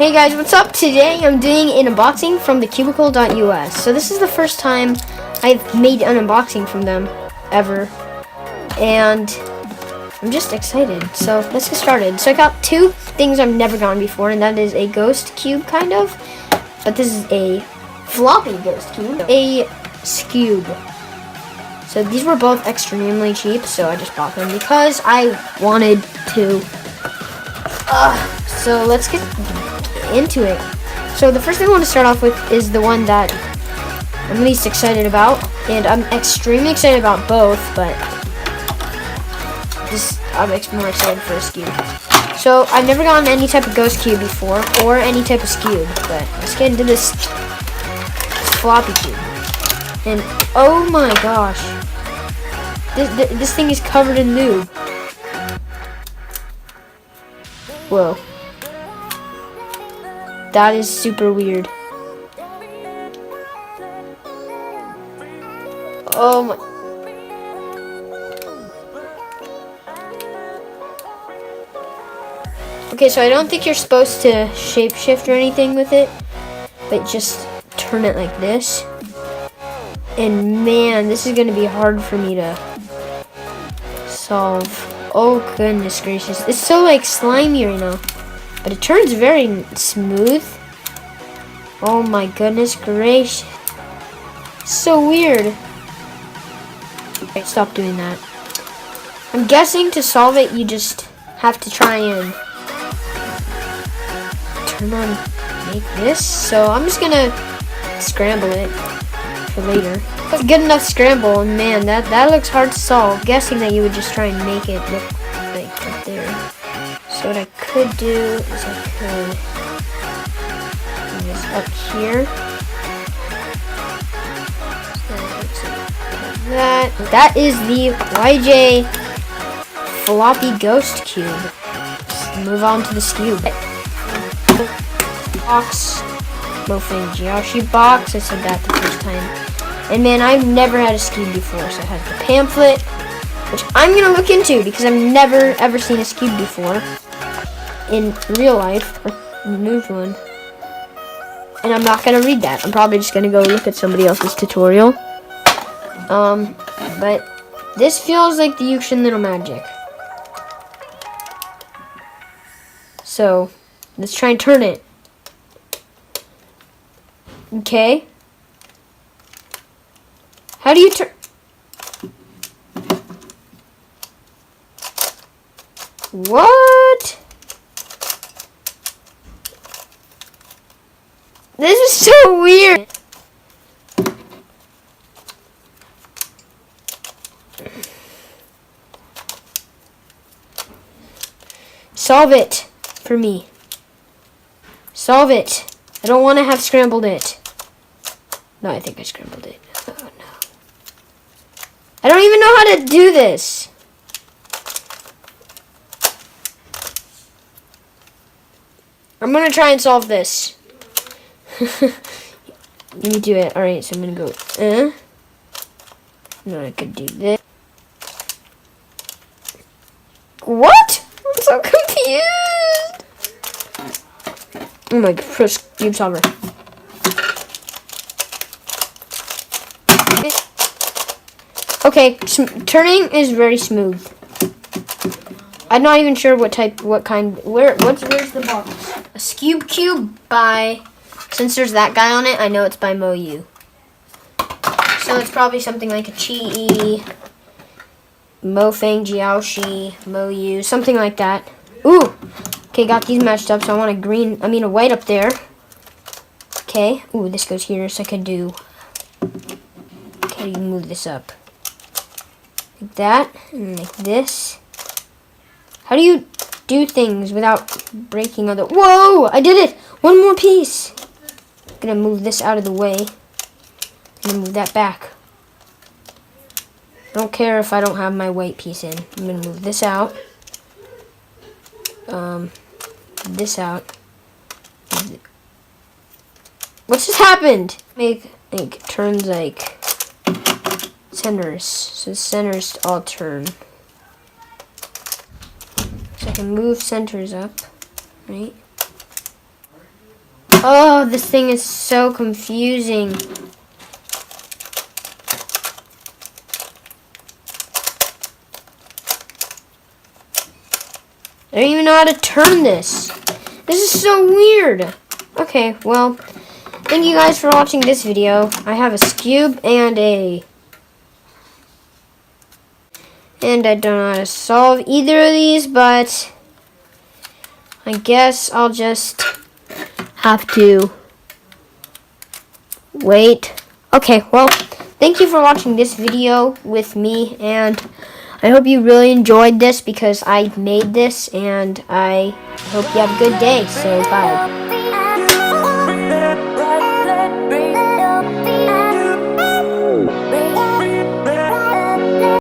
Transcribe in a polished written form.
Hey guys, what's up? Today I'm doing an unboxing from the Cubicle.us. So this is the first time I've made an unboxing from them ever, and I'm just excited. So let's get started. So I got two things I've never gotten before, and that is a ghost cube kind of, but this is a floppy ghost cube, a Scube. So these were both extremely cheap, so I just bought them because I wanted to. So let's get into it. So the first thing I want to start off with is the one that I'm least excited about, and I'm extremely excited about both, but I'm more excited for a Scube. So I've never gotten any type of ghost cube before, or any type of Scube, but let's get into this floppy cube. And oh my gosh, this thing is covered in lube. Whoa. That is super weird. Oh my. Okay, so I don't think you're supposed to shapeshift or anything with it, but just turn it like this. And man, this is gonna be hard for me to solve. Oh goodness gracious. It's so like slimy right now. But it turns very smooth. Oh my goodness gracious. So weird. Okay, stop doing that. I'm guessing to solve it, you just have to try and turn on, make this. So I'm just gonna scramble it for later. That's a good enough scramble, and man, that looks hard to solve. I'm guessing that you would just try and make it look like right there. So what I could do is I could bring this up here. So that is the YJ floppy ghost cube. Let's move on to the Scube. Box, Mofang Jiaoshi box. I said that the first time. And man, I've never had a Scube before, so I have the pamphlet, which I'm gonna look into because I've never ever seen a Scube before in real life, or moved one, and I'm not gonna read that. I'm probably just gonna go look at somebody else's tutorial. But this feels like the Yukshin Little Magic. So let's try and turn it. Okay. How do you turn? What? This is so weird. Solve it for me. Solve it. I don't want to have scrambled it. No, I think I scrambled it. Oh no. I don't even know how to do this. I'm gonna try and solve this. Let me do it. Alright, so I'm gonna go, No, I could do this. What? I'm so confused. Oh my gosh, cube solver. Okay, turning is very smooth. I'm not even sure where's the box? A Scube Cube by, since there's that guy on it, I know it's by Moyu. So it's probably something like a Chi-E, Mofang Jiaoshi, Moyu, something like that. Ooh! Okay, got these matched up, so I want a white up there. Okay, ooh, this goes here, so I could do, okay, you move this up. Like that, and like this. How do you do things without breaking other? Whoa! I did it! One more piece! I'm gonna move this out of the way. I'm gonna move that back. I don't care if I don't have my white piece in. I'm gonna move this out. This out. What just happened? Make turns like centers. So centers all turn. So I can move centers up, right? Oh, this thing is so confusing. I don't even know how to turn this. This is so weird. Okay, well, thank you guys for watching this video. I have a cube and I don't know how to solve either of these, but I guess I'll just have to wait. Okay, well, thank you for watching this video with me, and I hope you really enjoyed this because I made this, and I hope you have a good day. So, bye.